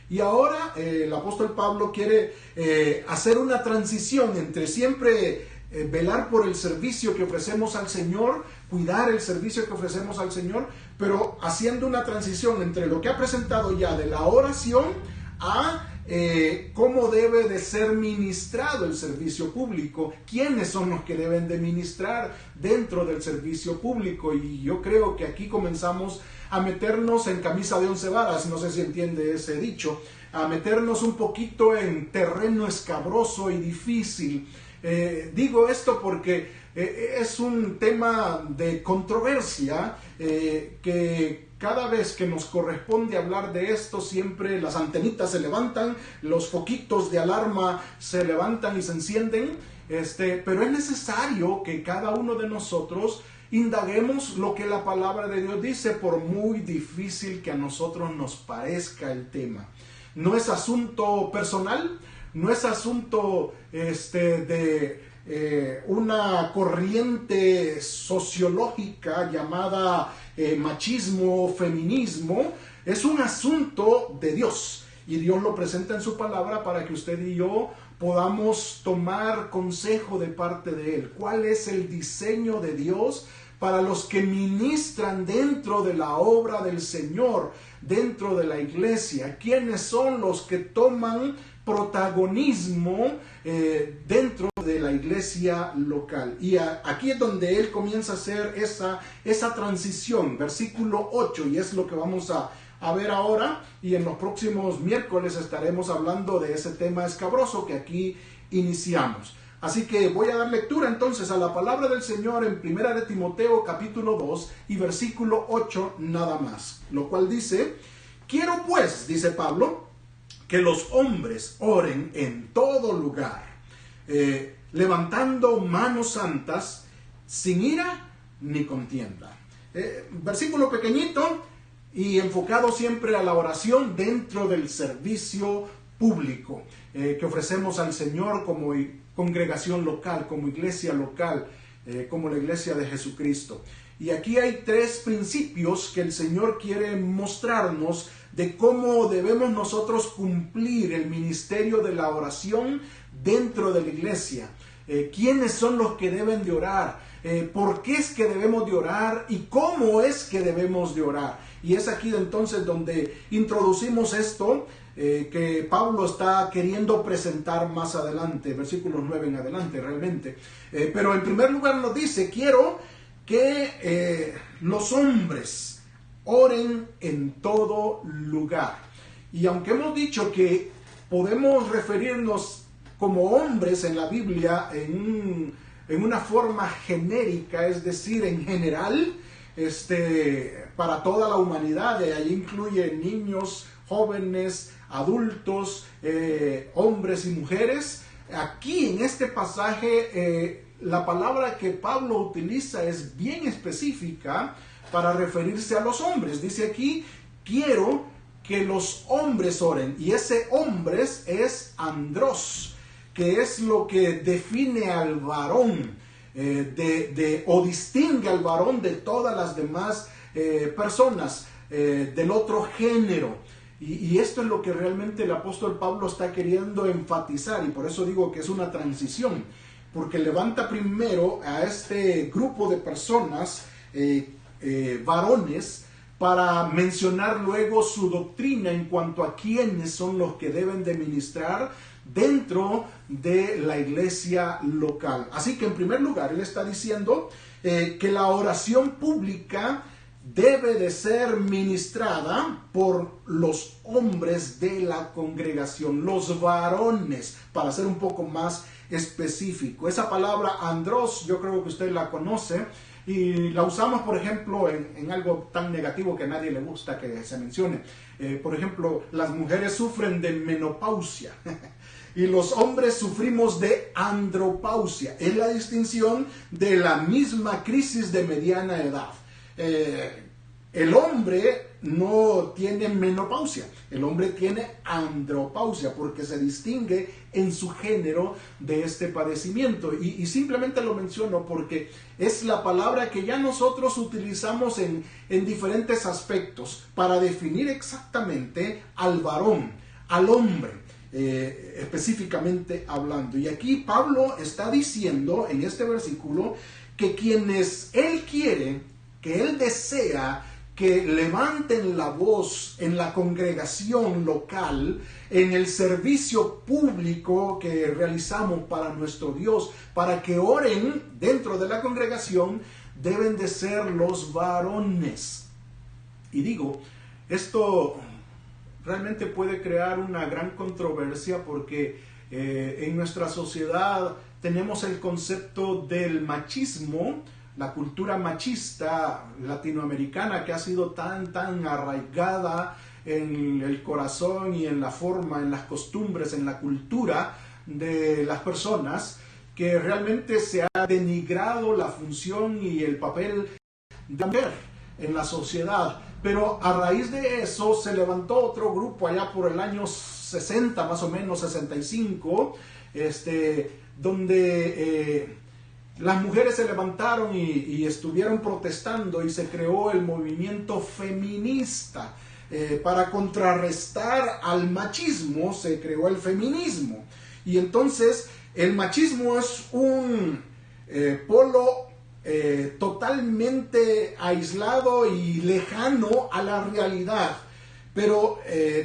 Y ahora el apóstol Pablo quiere hacer una transición entre siempre velar por el servicio que ofrecemos al Señor, cuidar el servicio que ofrecemos al Señor, pero haciendo una transición entre lo que ha presentado ya de la oración a cómo debe de ser ministrado el servicio público, quiénes son los que deben de ministrar dentro del servicio público. Y yo creo que aquí comenzamos a meternos en camisa de 11 varas, no sé si entiende ese dicho, a meternos un poquito en terreno escabroso y difícil. Digo esto porque es un tema de controversia que cada vez que nos corresponde hablar de esto, siempre las antenitas se levantan, los foquitos de alarma se levantan y se encienden, pero es necesario que cada uno de nosotros indaguemos lo que la palabra de Dios dice, por muy difícil que a nosotros nos parezca el tema. No es asunto personal, no es asunto de una corriente sociológica llamada machismo, feminismo. Es un asunto de Dios, y Dios lo presenta en su palabra para que usted y yo podamos tomar consejo de parte de Él. ¿Cuál es el diseño de Dios para los que ministran dentro de la obra del Señor, dentro de la iglesia? ¿Quiénes son los que toman protagonismo dentro de la iglesia local? Y aquí es donde él comienza a hacer esa transición, versículo 8, y es lo que vamos a ver ahora, y en los próximos miércoles estaremos hablando de ese tema escabroso que aquí iniciamos. Así que voy a dar lectura entonces a la palabra del Señor en 1 de Timoteo capítulo 2 y versículo 8 nada más, lo cual dice: quiero pues, dice Pablo, que los hombres oren en todo lugar, levantando manos santas, sin ira ni contienda. Versículo pequeñito y enfocado siempre a la oración dentro del servicio público que ofrecemos al Señor como congregación local, como iglesia local, como la iglesia de Jesucristo. Y aquí hay tres principios que el Señor quiere mostrarnos de cómo debemos nosotros cumplir el ministerio de la oración dentro de la iglesia. ¿Quiénes son los que deben de orar? ¿Por qué es que debemos de orar? ¿Y cómo es que debemos de orar? Y es aquí entonces donde introducimos esto que Pablo está queriendo presentar más adelante, versículos 9 en adelante realmente. Pero en primer lugar nos dice: quiero que los hombres oren en todo lugar. Y aunque hemos dicho que podemos referirnos como hombres en la Biblia en una forma genérica, es decir, en general, para toda la humanidad, y ahí incluye niños, jóvenes, adultos, hombres y mujeres. Aquí en este pasaje la palabra que Pablo utiliza es bien específica para referirse a los hombres. Dice aquí: quiero que los hombres oren, y ese hombres es andros, que es lo que define al varón o distingue al varón de todas las demás personas del otro género. Y esto es lo que realmente el apóstol Pablo está queriendo enfatizar, y por eso digo que es una transición, porque levanta primero a este grupo de personas, varones, para mencionar luego su doctrina en cuanto a quiénes son los que deben de ministrar dentro de la iglesia local. Así que en primer lugar él está diciendo que la oración pública debe de ser ministrada por los hombres de la congregación, los varones, para ser un poco más específico. Esa palabra andros, yo creo que usted la conoce, y la usamos, por ejemplo, en algo tan negativo que a nadie le gusta que se mencione. Por ejemplo, las mujeres sufren de menopausia y los hombres sufrimos de andropausia. Es la distinción de la misma crisis de mediana edad. El hombre no tiene menopausia, el hombre tiene andropausia, porque se distingue en su género de este padecimiento. Y simplemente lo menciono porque es la palabra que ya nosotros utilizamos en diferentes aspectos para definir exactamente al varón, al hombre, específicamente hablando. Y aquí Pablo está diciendo en este versículo que quienes él quiere, que él desea que levanten la voz en la congregación local, en el servicio público que realizamos para nuestro Dios, para que oren dentro de la congregación, deben de ser los varones. Y digo, esto realmente puede crear una gran controversia porque en nuestra sociedad tenemos el concepto del machismo, la cultura machista latinoamericana que ha sido tan arraigada en el corazón y en la forma, en las costumbres, en la cultura de las personas, que realmente se ha denigrado la función y el papel de la mujer en la sociedad. Pero a raíz de eso se levantó otro grupo allá por el año 60, más o menos 65, donde las mujeres se levantaron y estuvieron protestando y se creó el movimiento feminista. Para contrarrestar al machismo se creó el feminismo. Y entonces el machismo es un polo totalmente aislado y lejano a la realidad. Pero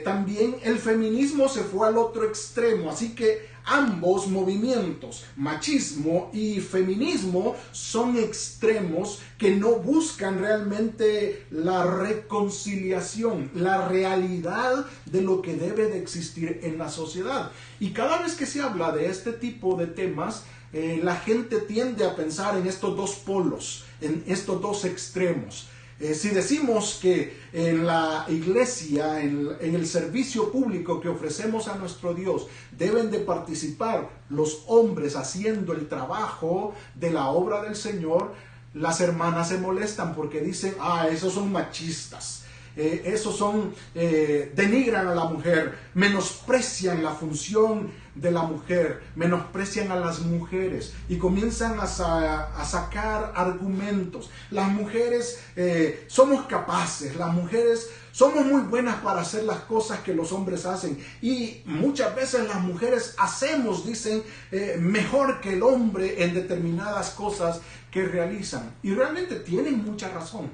también el feminismo se fue al otro extremo. Así que ambos movimientos, machismo y feminismo, son extremos que no buscan realmente la reconciliación, la realidad de lo que debe de existir en la sociedad. Y cada vez que se habla de este tipo de temas, la gente tiende a pensar en estos dos polos, en estos dos extremos. Si decimos que en la iglesia, en el servicio público que ofrecemos a nuestro Dios, deben de participar los hombres haciendo el trabajo de la obra del Señor, las hermanas se molestan porque dicen, esos son machistas. Esos son, denigran a la mujer, menosprecian la función de la mujer, menosprecian a las mujeres y comienzan a sacar argumentos. Las mujeres somos capaces, las mujeres somos muy buenas para hacer las cosas que los hombres hacen, y muchas veces las mujeres hacemos, dicen, mejor que el hombre en determinadas cosas que realizan, y realmente tienen mucha razón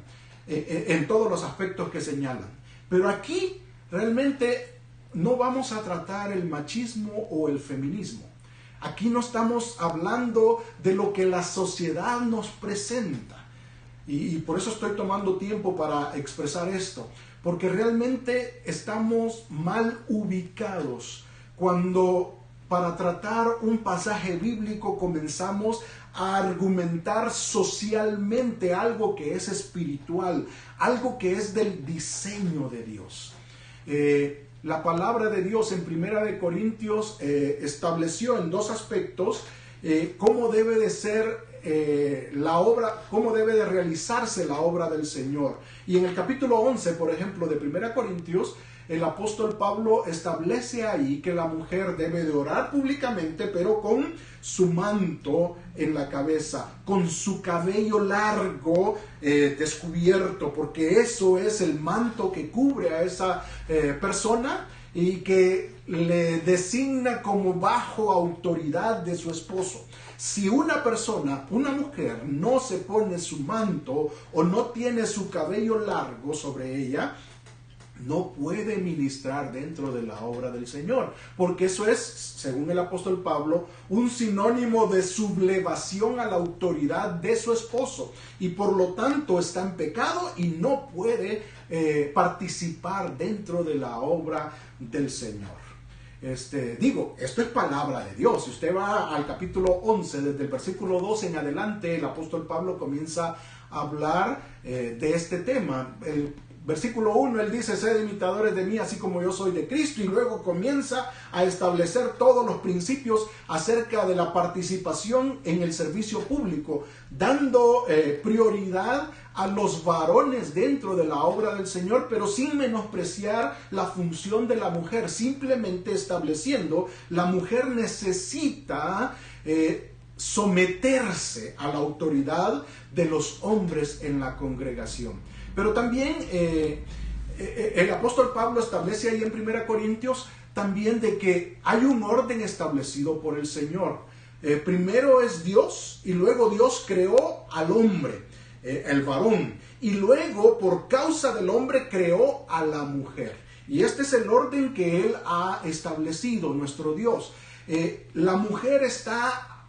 en todos los aspectos que señalan. Pero aquí realmente no vamos a tratar el machismo o el feminismo. Aquí no estamos hablando de lo que la sociedad nos presenta. Y por eso estoy tomando tiempo para expresar esto. Porque realmente estamos mal ubicados cuando para tratar un pasaje bíblico comenzamos a argumentar socialmente algo que es espiritual, algo que es del diseño de Dios. La palabra de Dios en Primera de Corintios estableció en dos aspectos cómo debe de ser la obra, cómo debe de realizarse la obra del Señor. Y en el capítulo 11, por ejemplo, de Primera Corintios, el apóstol Pablo establece ahí que la mujer debe de orar públicamente, pero con su manto en la cabeza, con su cabello largo descubierto, porque eso es el manto que cubre a esa persona y que le designa como bajo autoridad de su esposo. Si una persona, una mujer, no se pone su manto o no tiene su cabello largo sobre ella, no puede ministrar dentro de la obra del Señor, porque eso es, según el apóstol Pablo, un sinónimo de sublevación a la autoridad de su esposo, y por lo tanto está en pecado y no puede participar dentro de la obra del Señor. Esto es palabra de Dios. Si usted va al capítulo 11, desde el versículo 12 en adelante, el apóstol Pablo comienza a hablar de este tema. El versículo 1, él dice, sed imitadores de mí, así como yo soy de Cristo, y luego comienza a establecer todos los principios acerca de la participación en el servicio público, dando prioridad a los varones dentro de la obra del Señor, pero sin menospreciar la función de la mujer, simplemente estableciendo, la mujer necesita someterse a la autoridad de los hombres en la congregación. Pero también el apóstol Pablo establece ahí en 1 Corintios también de que hay un orden establecido por el Señor. Primero es Dios y luego Dios creó al hombre, el varón, y luego por causa del hombre creó a la mujer. Y este es el orden que Él ha establecido, nuestro Dios. La mujer está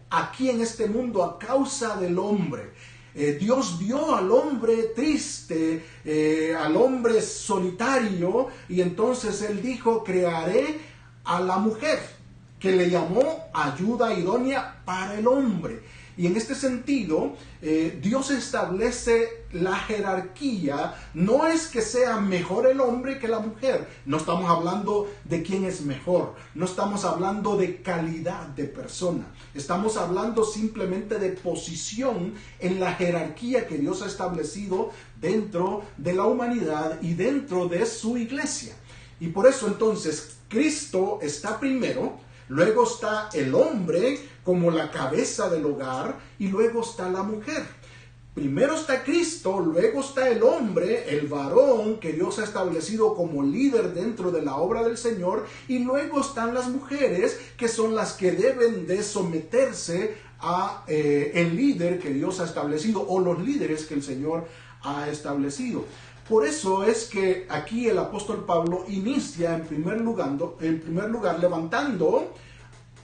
aquí en este mundo a causa del hombre. Dios vio al hombre triste, al hombre solitario, y entonces Él dijo: crearé a la mujer, que le llamó ayuda idónea para el hombre. Y en este sentido, Dios establece la jerarquía. No es que sea mejor el hombre que la mujer. No estamos hablando de quién es mejor. No estamos hablando de calidad de persona. Estamos hablando simplemente de posición en la jerarquía que Dios ha establecido dentro de la humanidad y dentro de su iglesia. Y por eso entonces Cristo está primero. Luego está el hombre como la cabeza del hogar y luego está la mujer. Primero está Cristo, luego está el hombre, el varón que Dios ha establecido como líder dentro de la obra del Señor, y luego están las mujeres, que son las que deben de someterse a el líder que Dios ha establecido, o los líderes que el Señor ha establecido. Por eso es que aquí el apóstol Pablo inicia en primer lugar levantando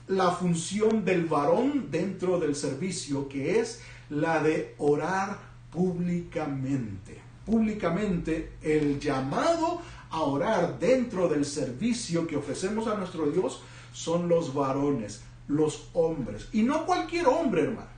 la función del varón dentro del servicio, que es la de orar públicamente. Públicamente, el llamado a orar dentro del servicio que ofrecemos a nuestro Dios son los varones, los hombres. Y no cualquier hombre, hermano.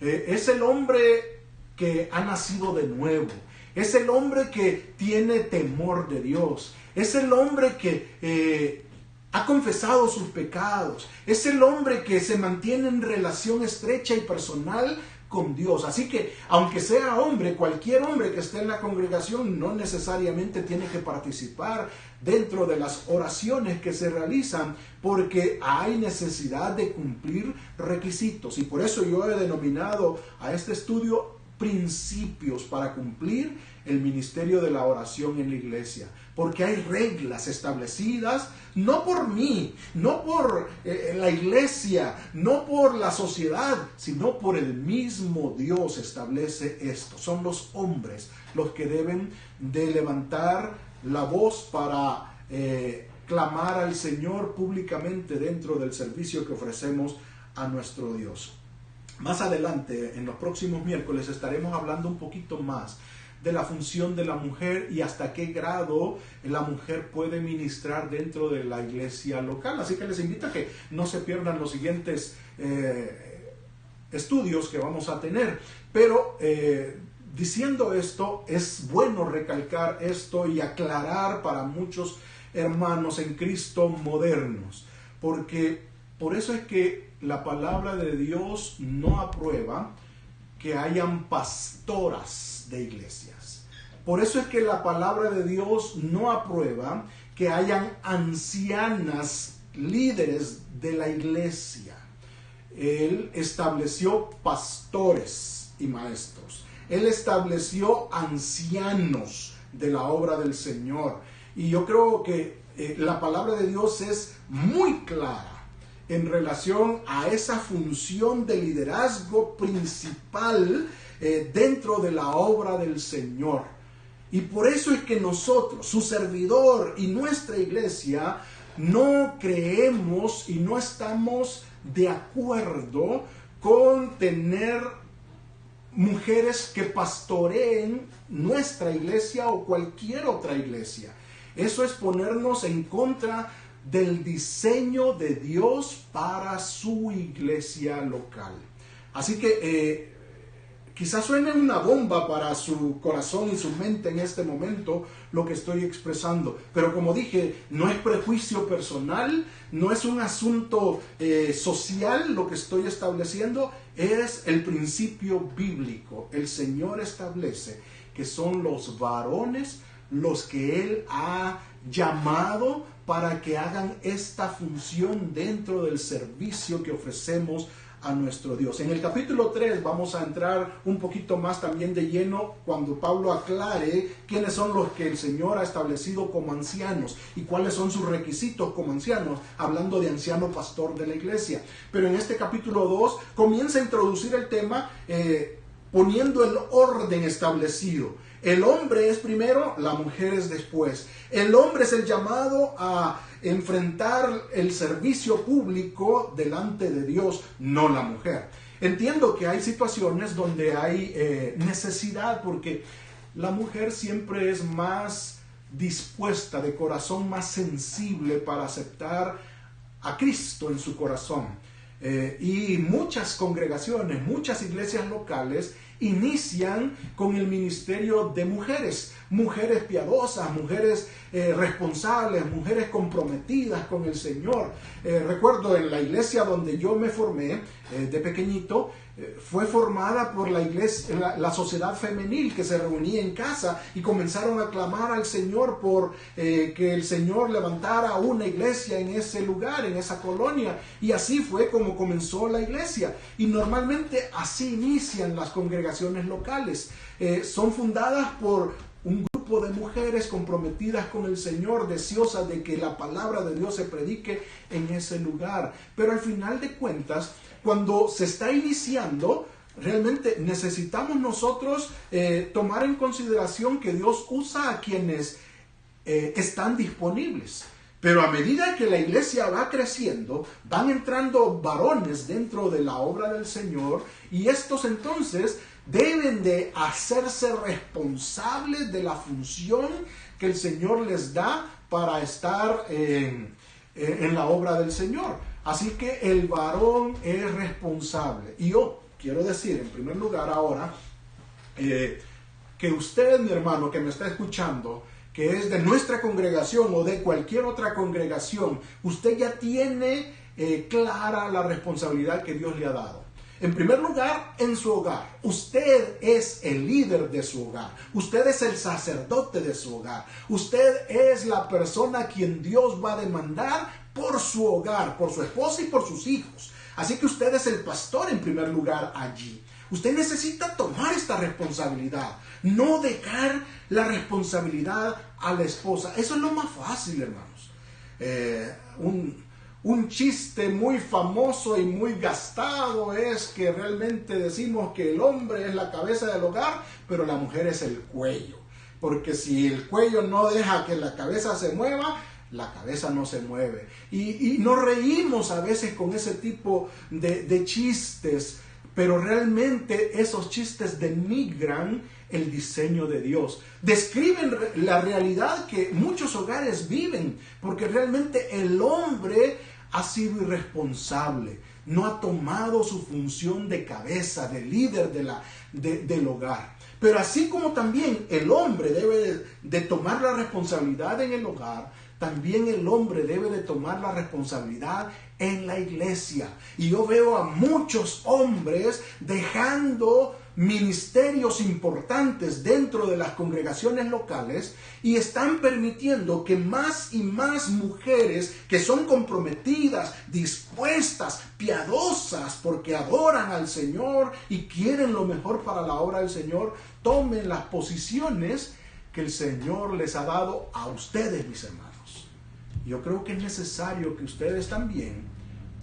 Es el hombre que ha nacido de nuevo. Es el hombre que tiene temor de Dios. Es el hombre que ha confesado sus pecados. Es el hombre que se mantiene en relación estrecha y personal con Dios. Así que, aunque sea hombre, cualquier hombre que esté en la congregación no necesariamente tiene que participar dentro de las oraciones que se realizan, porque hay necesidad de cumplir requisitos. Y por eso yo he denominado a este estudio principios para cumplir el ministerio de la oración en la iglesia, porque hay reglas establecidas, no por mí, no por la iglesia, no por la sociedad, sino por el mismo Dios establece esto. Son los hombres los que deben de levantar la voz para clamar al Señor públicamente dentro del servicio que ofrecemos a nuestro Dios. Más adelante, en los próximos miércoles, estaremos hablando un poquito más de la función de la mujer y hasta qué grado la mujer puede ministrar dentro de la iglesia local. Así que les invito a que no se pierdan los siguientes estudios que vamos a tener. Pero diciendo esto, es bueno recalcar esto y aclarar para muchos hermanos en Cristo modernos, porque por eso es que la palabra de Dios no aprueba que hayan pastoras de iglesias. Por eso es que la palabra de Dios no aprueba que hayan ancianas líderes de la iglesia. Él estableció pastores y maestros. Él estableció ancianos de la obra del Señor. Y yo creo que la palabra de Dios es muy clara en relación a esa función de liderazgo principal dentro de la obra del Señor. Y por eso es que nosotros, su servidor y nuestra iglesia, no creemos y no estamos de acuerdo con tener mujeres que pastoreen nuestra iglesia o cualquier otra iglesia. Eso es ponernos en contra del diseño de Dios para su iglesia local. Así que quizás suene una bomba para su corazón y su mente en este momento lo que estoy expresando, pero como dije, no es prejuicio personal, no es un asunto social lo que estoy estableciendo, es el principio bíblico. El Señor establece que son los varones los que Él ha llamado para que hagan esta función dentro del servicio que ofrecemos a nuestro Dios. En el capítulo 3 vamos a entrar un poquito más también de lleno cuando Pablo aclare quiénes son los que el Señor ha establecido como ancianos y cuáles son sus requisitos como ancianos, hablando de anciano pastor de la iglesia. Pero en este capítulo 2 comienza a introducir el tema poniendo el orden establecido. El hombre es primero, la mujer es después. El hombre es el llamado a enfrentar el servicio público delante de Dios, no la mujer. Entiendo que hay situaciones donde hay necesidad, porque la mujer siempre es más dispuesta, de corazón más sensible para aceptar a Cristo en su corazón. Y muchas congregaciones, muchas iglesias locales inician con el ministerio de mujeres piadosas, mujeres responsables, mujeres comprometidas con el Señor. Recuerdo en la iglesia donde yo me formé de pequeñito, fue formada por la iglesia, la sociedad femenil que se reunía en casa y comenzaron a clamar al Señor por que el Señor levantara una iglesia en ese lugar, en esa colonia, y así fue como comenzó la iglesia. Y normalmente así inician las congregaciones locales. Son fundadas por un grupo de mujeres comprometidas con el Señor, deseosas de que la palabra de Dios se predique en ese lugar. Pero al final de cuentas, cuando se está iniciando, realmente necesitamos nosotros tomar en consideración que Dios usa a quienes están disponibles. Pero a medida que la iglesia va creciendo, van entrando varones dentro de la obra del Señor, y estos entonces deben de hacerse responsables de la función que el Señor les da para estar en la obra del Señor. Así que el varón es responsable. Y yo quiero decir en primer lugar ahora que usted, mi hermano, que me está escuchando, que es de nuestra congregación o de cualquier otra congregación, usted ya tiene clara la responsabilidad que Dios le ha dado. En primer lugar, en su hogar. Usted es el líder de su hogar. Usted es el sacerdote de su hogar. Usted es la persona a quien Dios va a demandar por su hogar, por su esposa y por sus hijos. Así que usted es el pastor en primer lugar allí. Usted necesita tomar esta responsabilidad, no dejar la responsabilidad a la esposa. Eso es lo más fácil, hermanos. Un chiste muy famoso y muy gastado es que realmente decimos que el hombre es la cabeza del hogar, pero la mujer es el cuello. Porque si el cuello no deja que la cabeza se mueva, la cabeza no se mueve. Y nos reímos a veces con ese tipo de chistes, pero realmente esos chistes denigran el diseño de Dios. Describen la realidad que muchos hogares viven, porque realmente el hombre ha sido irresponsable, no ha tomado su función de cabeza, de líder del hogar. Pero así como también el hombre debe de tomar la responsabilidad en el hogar, también el hombre debe de tomar la responsabilidad en la iglesia. Y yo veo a muchos hombres dejando ministerios importantes dentro de las congregaciones locales y están permitiendo que más y más mujeres que son comprometidas, dispuestas, piadosas, porque adoran al Señor y quieren lo mejor para la obra del Señor, tomen las posiciones que el Señor les ha dado a ustedes, mis hermanos. Yo creo que es necesario que ustedes también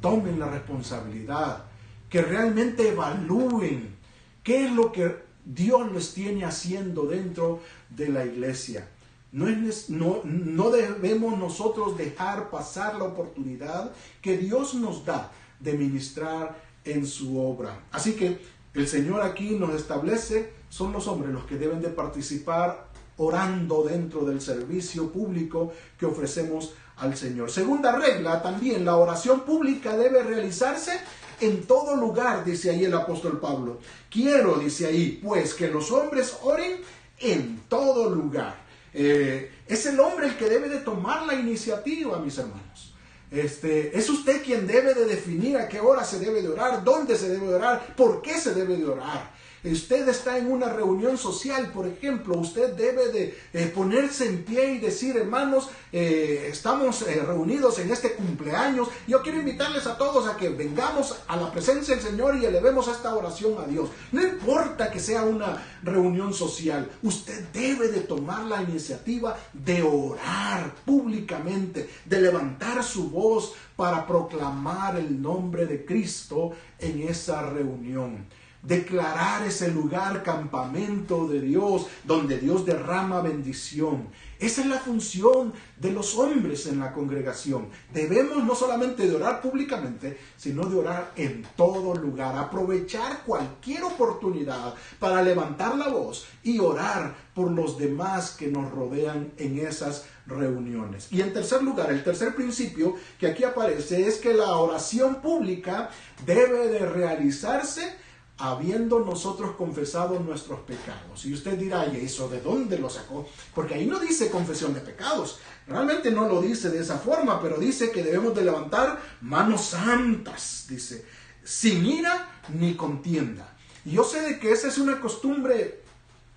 tomen la responsabilidad, que realmente evalúen qué es lo que Dios les tiene haciendo dentro de la iglesia. No debemos nosotros dejar pasar la oportunidad que Dios nos da de ministrar en su obra. Así que el Señor aquí nos establece, son los hombres los que deben de participar orando dentro del servicio público que ofrecemos al Señor. Segunda regla también, la oración pública debe realizarse en todo lugar, dice ahí el apóstol Pablo. Quiero, dice ahí, pues que los hombres oren en todo lugar. Es el hombre el que debe de tomar la iniciativa, mis hermanos. Es usted quien debe de definir a qué hora se debe de orar, dónde se debe de orar, por qué se debe de orar. Usted está en una reunión social, por ejemplo, usted debe de ponerse en pie y decir, hermanos, estamos reunidos en este cumpleaños. Yo quiero invitarles a todos a que vengamos a la presencia del Señor y elevemos esta oración a Dios. No importa que sea una reunión social, usted debe de tomar la iniciativa de orar públicamente, de levantar su voz para proclamar el nombre de Cristo en esa reunión. Declarar ese lugar campamento de Dios, donde Dios derrama bendición. Esa es la función de los hombres en la congregación. Debemos no solamente de orar públicamente, sino de orar en todo lugar. Aprovechar cualquier oportunidad para levantar la voz y orar por los demás que nos rodean en esas reuniones. Y en tercer lugar, el tercer principio que aquí aparece es que la oración pública debe de realizarse habiendo nosotros confesado nuestros pecados. Y usted dirá, ¿y eso de dónde lo sacó? Porque ahí no dice confesión de pecados. Realmente no lo dice de esa forma, pero dice que debemos de levantar manos santas, dice, sin ira ni contienda. Y yo sé de que esa es una costumbre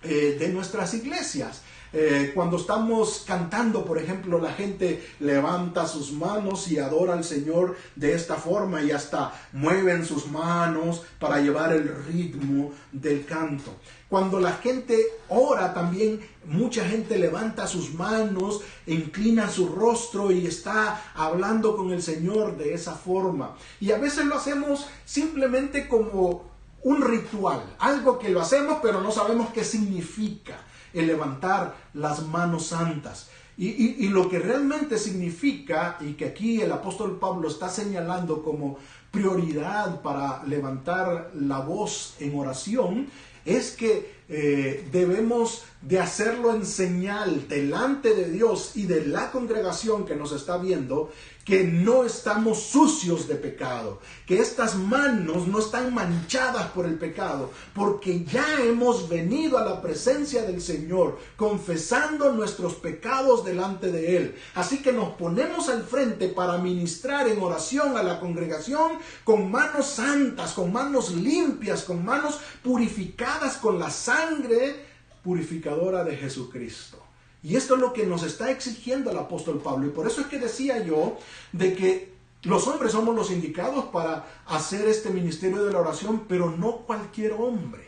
de nuestras iglesias. Cuando estamos cantando, por ejemplo, la gente levanta sus manos y adora al Señor de esta forma y hasta mueven sus manos para llevar el ritmo del canto. Cuando la gente ora también, mucha gente levanta sus manos, inclina su rostro y está hablando con el Señor de esa forma. Y a veces lo hacemos simplemente como un ritual, algo que lo hacemos pero no sabemos qué significa el levantar las manos santas. Y lo que realmente significa, y que aquí el apóstol Pablo está señalando como prioridad para levantar la voz en oración, es que debemos de hacerlo en señal delante de Dios y de la congregación que nos está viendo, que no estamos sucios de pecado, que estas manos no están manchadas por el pecado, porque ya hemos venido a la presencia del Señor, confesando nuestros pecados delante de Él. Así que nos ponemos al frente para ministrar en oración a la congregación con manos santas, con manos limpias, con manos purificadas con la sangre purificadora de Jesucristo. Y esto es lo que nos está exigiendo el apóstol Pablo. Y por eso es que decía yo de que los hombres somos los indicados para hacer este ministerio de la oración, pero no cualquier hombre.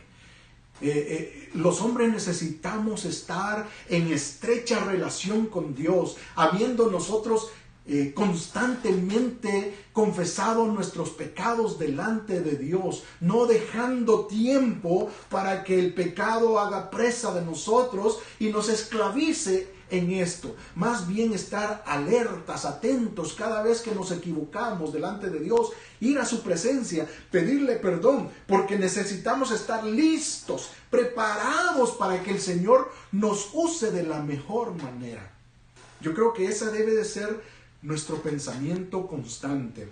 Los hombres necesitamos estar en estrecha relación con Dios, habiendo nosotros constantemente confesado nuestros pecados delante de Dios, no dejando tiempo para que el pecado haga presa de nosotros y nos esclavice en esto. Más bien estar alertas, atentos cada vez que nos equivocamos delante de Dios, ir a su presencia, pedirle perdón, porque necesitamos estar listos, preparados para que el Señor nos use de la mejor manera. Yo creo que esa debe de ser nuestro pensamiento constante,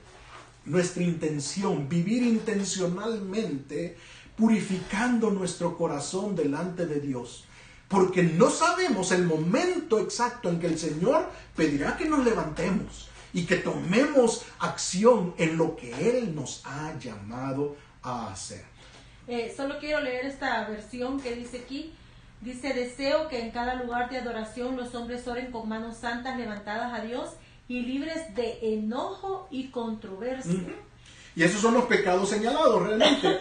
nuestra intención, vivir intencionalmente, purificando nuestro corazón delante de Dios, porque no sabemos el momento exacto en que el Señor pedirá que nos levantemos y que tomemos acción en lo que Él nos ha llamado a hacer. Solo quiero leer esta versión que dice aquí. Dice, deseo que en cada lugar de adoración los hombres oren con manos santas levantadas a Dios y libres de enojo y controversia. Y esos son los pecados señalados realmente.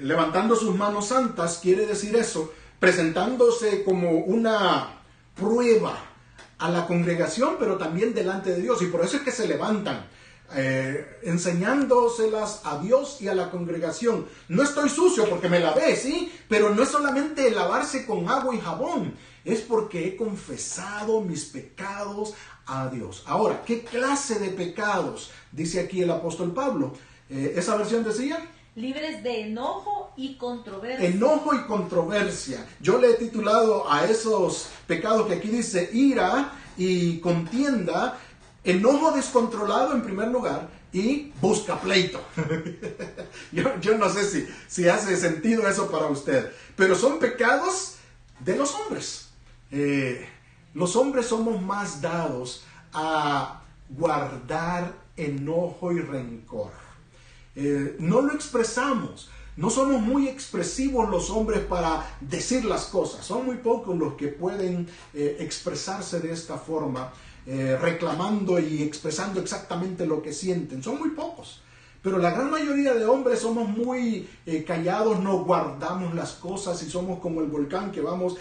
Levantando sus manos santas quiere decir eso, presentándose como una prueba a la congregación, pero también delante de Dios. Y por eso es que se levantan, enseñándoselas a Dios y a la congregación. No estoy sucio porque me lavé, ¿sí? Pero no es solamente lavarse con agua y jabón, es porque he confesado mis pecados a Dios. Ahora, ¿qué clase de pecados? Dice aquí el apóstol Pablo. Esa versión decía: libres de enojo y controversia. Enojo y controversia. Yo le he titulado a esos pecados que aquí dice ira y contienda, enojo descontrolado en primer lugar y busca pleito. yo no sé si hace sentido eso para usted, pero son pecados de los hombres. Los hombres somos más dados a guardar enojo y rencor. No lo expresamos, no somos muy expresivos los hombres para decir las cosas. Son muy pocos los que pueden expresarse de esta forma, reclamando y expresando exactamente lo que sienten. Son muy pocos. Pero la gran mayoría de hombres somos muy callados, no guardamos las cosas y somos como el volcán que vamos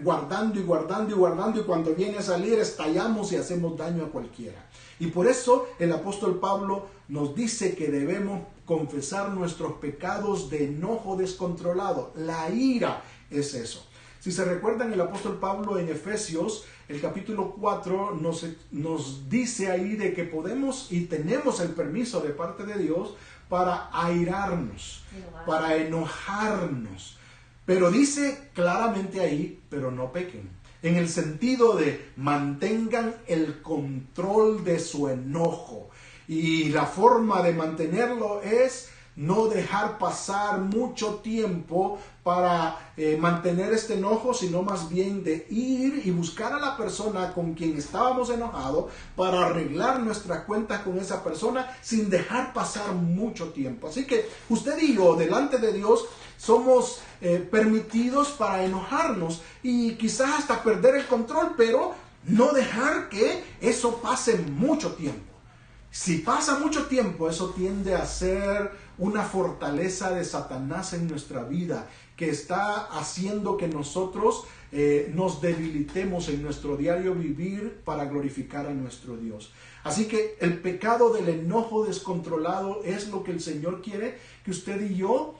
guardando y guardando y guardando, y cuando viene a salir estallamos y hacemos daño a cualquiera. Y por eso el apóstol Pablo nos dice que debemos confesar nuestros pecados de enojo descontrolado. La ira es eso. Si se recuerdan, el apóstol Pablo en Efesios, el capítulo 4, nos dice ahí de que podemos y tenemos el permiso de parte de Dios para airarnos, para enojarnos. Pero dice claramente ahí, pero no pequen. En el sentido de mantengan el control de su enojo. Y la forma de mantenerlo es no dejar pasar mucho tiempo para mantener este enojo, sino más bien de ir y buscar a la persona con quien estábamos enojados para arreglar nuestras cuentas con esa persona sin dejar pasar mucho tiempo. Así que usted y yo, delante de Dios, somos permitidos para enojarnos y quizás hasta perder el control, pero no dejar que eso pase mucho tiempo. Si pasa mucho tiempo, eso tiende a ser una fortaleza de Satanás en nuestra vida, que está haciendo que nosotros nos debilitemos en nuestro diario vivir para glorificar a nuestro Dios. Así que el pecado del enojo descontrolado es lo que el Señor quiere que usted y yo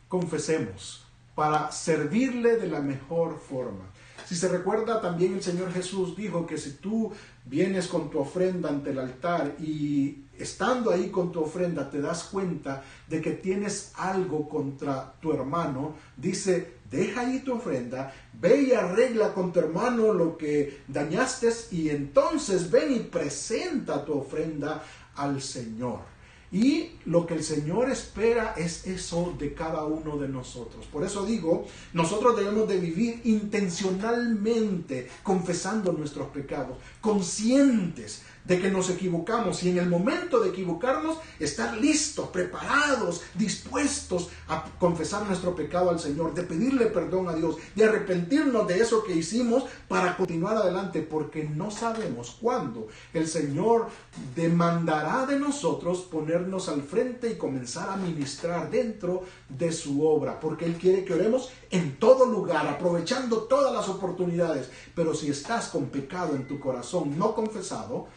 confesemos para servirle de la mejor forma. Si se recuerda, también el Señor Jesús dijo que si tú vienes con tu ofrenda ante el altar y estando ahí con tu ofrenda te das cuenta de que tienes algo contra tu hermano, dice, deja ahí tu ofrenda, ve y arregla con tu hermano lo que dañaste y entonces ven y presenta tu ofrenda al Señor. Y lo que el Señor espera es eso de cada uno de nosotros. Por eso digo, nosotros debemos de vivir intencionalmente confesando nuestros pecados, conscientes de que nos equivocamos y en el momento de equivocarnos estar listos, preparados, dispuestos a confesar nuestro pecado al Señor, de pedirle perdón a Dios, de arrepentirnos de eso que hicimos para continuar adelante, porque no sabemos cuándo el Señor demandará de nosotros ponernos al frente y comenzar a ministrar dentro de su obra, porque Él quiere que oremos en todo lugar, aprovechando todas las oportunidades. Pero si estás con pecado en tu corazón no confesado,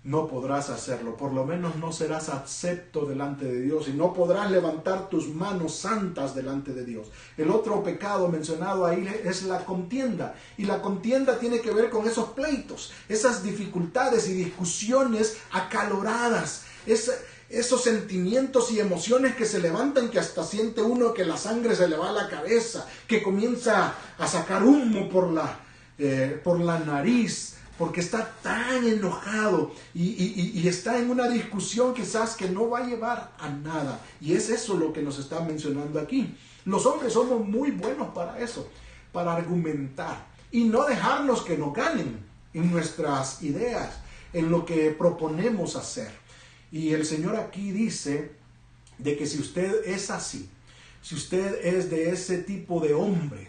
no podrás hacerlo, por lo menos no serás acepto delante de Dios y no podrás levantar tus manos santas delante de Dios. El otro pecado mencionado ahí es la contienda, y la contienda tiene que ver con esos pleitos, esas dificultades y discusiones acaloradas, esos sentimientos y emociones que se levantan, que hasta siente uno que la sangre se le va a la cabeza, que comienza a sacar humo por la nariz, porque está tan enojado y está en una discusión quizás que no va a llevar a nada. Y es eso lo que nos está mencionando aquí. Los hombres somos muy buenos para eso, para argumentar y no dejarnos que nos ganen en nuestras ideas, en lo que proponemos hacer. Y el Señor aquí dice de que si usted es así, si usted es de ese tipo de hombre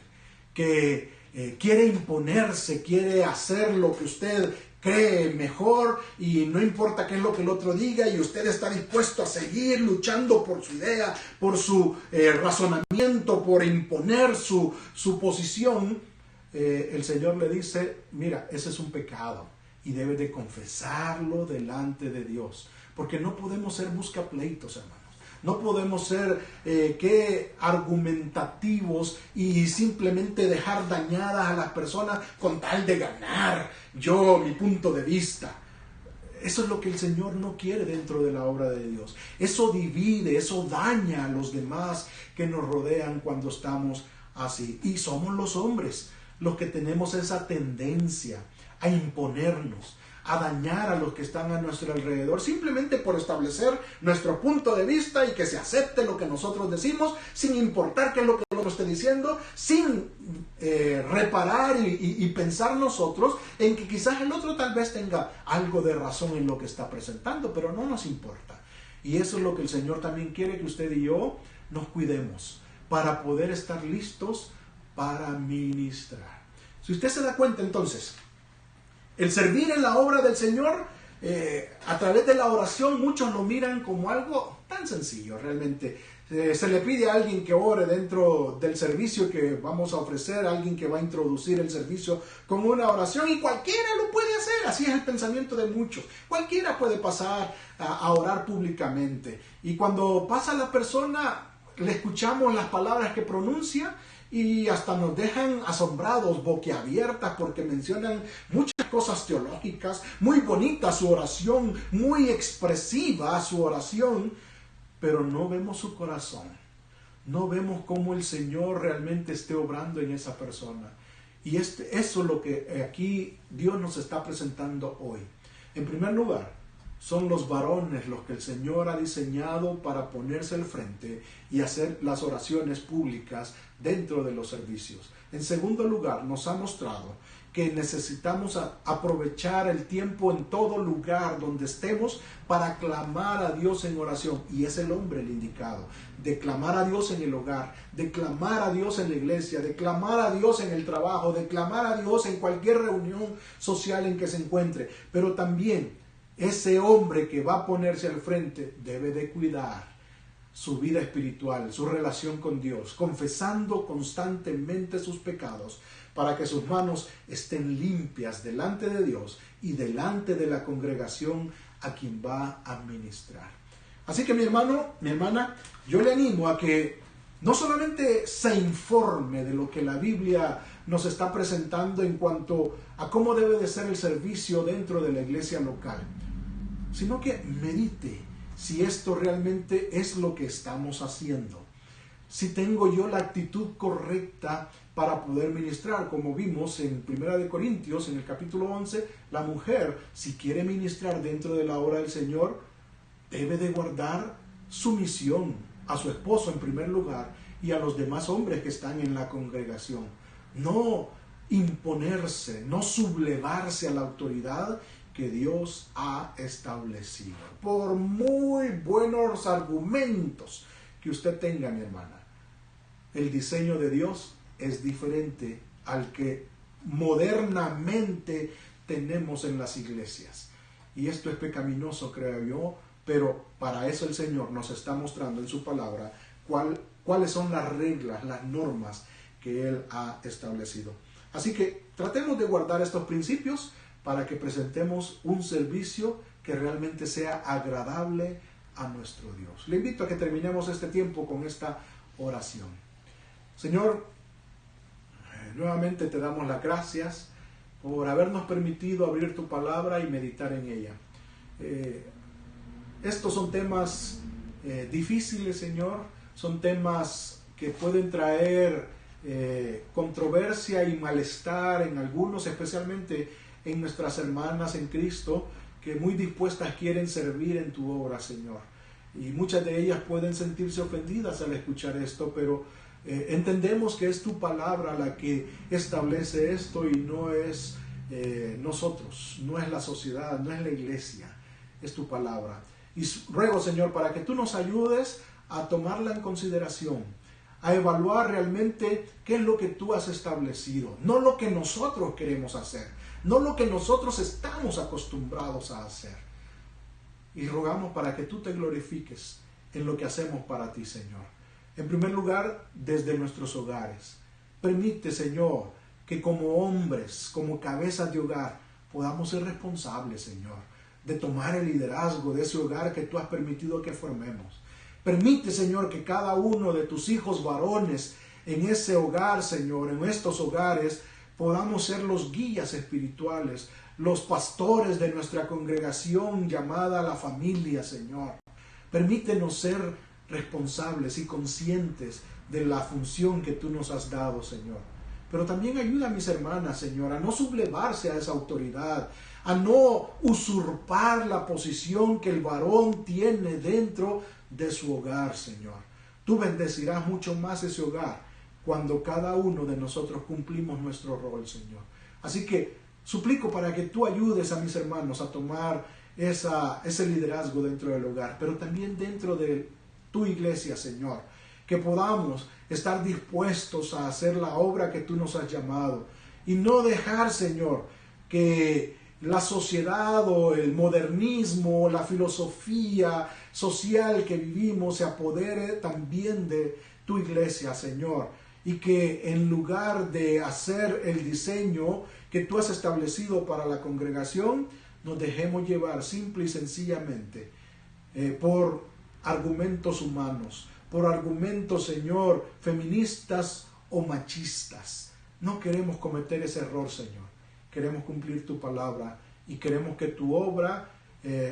que quiere imponerse, quiere hacer lo que usted cree mejor y no importa qué es lo que el otro diga, y usted está dispuesto a seguir luchando por su idea, por su razonamiento, por imponer su posición, el Señor le dice, mira, ese es un pecado y debes de confesarlo delante de Dios, porque no podemos ser buscapleitos, hermanos. No podemos ser argumentativos y simplemente dejar dañadas a las personas con tal de ganar mi punto de vista. Eso es lo que el Señor no quiere dentro de la obra de Dios. Eso divide, eso daña a los demás que nos rodean cuando estamos así. Y somos los hombres los que tenemos esa tendencia a imponernos, a dañar a los que están a nuestro alrededor, simplemente por establecer nuestro punto de vista y que se acepte lo que nosotros decimos, sin importar qué es lo que el otro esté diciendo, sin reparar y pensar nosotros en que quizás el otro tal vez tenga algo de razón en lo que está presentando, pero no nos importa. Y eso es lo que el Señor también quiere, que usted y yo nos cuidemos para poder estar listos para ministrar. Si usted se da cuenta entonces, el servir en la obra del Señor a través de la oración, muchos lo miran como algo tan sencillo realmente. Se le pide a alguien que ore dentro del servicio que vamos a ofrecer, a alguien que va a introducir el servicio con una oración, y cualquiera lo puede hacer. Así es el pensamiento de muchos. Cualquiera puede pasar a orar públicamente. Y cuando pasa la persona, le escuchamos las palabras que pronuncia y hasta nos dejan asombrados, boquiabiertas, porque mencionan muchas cosas teológicas, muy bonita su oración, muy expresiva su oración, pero no vemos su corazón, no vemos cómo el Señor realmente esté obrando en esa persona. Y eso es lo que aquí Dios nos está presentando hoy. En primer lugar, son los varones los que el Señor ha diseñado para ponerse al frente y hacer las oraciones públicas dentro de los servicios. En segundo lugar, nos ha mostrado que necesitamos aprovechar el tiempo en todo lugar donde estemos para clamar a Dios en oración. Y es el hombre el indicado, de clamar a Dios en el hogar, de clamar a Dios en la iglesia, de clamar a Dios en el trabajo, de clamar a Dios en cualquier reunión social en que se encuentre. Pero también ese hombre que va a ponerse al frente debe de cuidar su vida espiritual, su relación con Dios, confesando constantemente sus pecados para que sus manos estén limpias delante de Dios y delante de la congregación a quien va a ministrar. Así que mi hermano, mi hermana, yo le animo a que no solamente se informe de lo que la Biblia nos está presentando en cuanto a cómo debe de ser el servicio dentro de la iglesia local, sino que medite si esto realmente es lo que estamos haciendo. Si tengo yo la actitud correcta para poder ministrar, como vimos en 1 Corintios, en el capítulo 11, la mujer, si quiere ministrar dentro de la obra del Señor, debe de guardar sumisión a su esposo en primer lugar y a los demás hombres que están en la congregación. No imponerse, no sublevarse a la autoridad que Dios ha establecido. Por muy buenos argumentos que usted tenga, mi hermana, el diseño de Dios es diferente al que modernamente tenemos en las iglesias. Y esto es pecaminoso, creo yo, pero para eso el Señor nos está mostrando en su palabra cuáles son las reglas, las normas que Él ha establecido. Así que tratemos de guardar estos principios para que presentemos un servicio que realmente sea agradable a nuestro Dios. Le invito a que terminemos este tiempo con esta oración. Señor, nuevamente te damos las gracias por habernos permitido abrir tu palabra y meditar en ella. Estos son temas difíciles, Señor, son temas que pueden traer controversia y malestar en algunos, especialmente en nuestras hermanas en Cristo, que muy dispuestas quieren servir en tu obra, Señor. Y muchas de ellas pueden sentirse ofendidas al escuchar esto, pero entendemos que es tu palabra la que establece esto y no es nosotros, no es la sociedad, no es la iglesia, es tu palabra. Y ruego, Señor, para que tú nos ayudes a tomarla en consideración, a evaluar realmente qué es lo que tú has establecido, no lo que nosotros queremos hacer, no lo que nosotros estamos acostumbrados a hacer. Y rogamos para que tú te glorifiques en lo que hacemos para ti, Señor. En primer lugar, desde nuestros hogares. Permite, Señor, que como hombres, como cabezas de hogar, podamos ser responsables, Señor, de tomar el liderazgo de ese hogar que tú has permitido que formemos. Permite, Señor, que cada uno de tus hijos varones en ese hogar, Señor, en estos hogares, podamos ser los guías espirituales, los pastores de nuestra congregación llamada la familia, Señor. Permítenos ser responsables y conscientes de la función que tú nos has dado, Señor. Pero también ayuda a mis hermanas, Señor, a no sublevarse a esa autoridad, a no usurpar la posición que el varón tiene dentro de su hogar, Señor. Tú bendecirás mucho más ese hogar cuando cada uno de nosotros cumplimos nuestro rol, Señor. Así que suplico para que tú ayudes a mis hermanos a tomar ese liderazgo dentro del hogar, pero también dentro de tu iglesia, Señor. Que podamos estar dispuestos a hacer la obra que tú nos has llamado y no dejar, Señor, que la sociedad o el modernismo, la filosofía social que vivimos se apodere también de tu iglesia, Señor, y que en lugar de hacer el diseño que tú has establecido para la congregación, nos dejemos llevar simple y sencillamente por argumentos humanos, por argumentos, Señor, feministas o machistas. No queremos cometer ese error, Señor. Queremos cumplir tu palabra y queremos que tu obra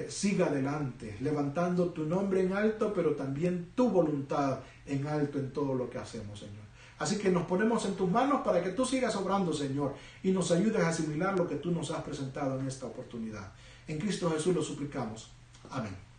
siga adelante, levantando tu nombre en alto, pero también tu voluntad en alto en todo lo que hacemos, Señor. Así que nos ponemos en tus manos para que tú sigas obrando, Señor, y nos ayudes a asimilar lo que tú nos has presentado en esta oportunidad. En Cristo Jesús lo suplicamos. Amén.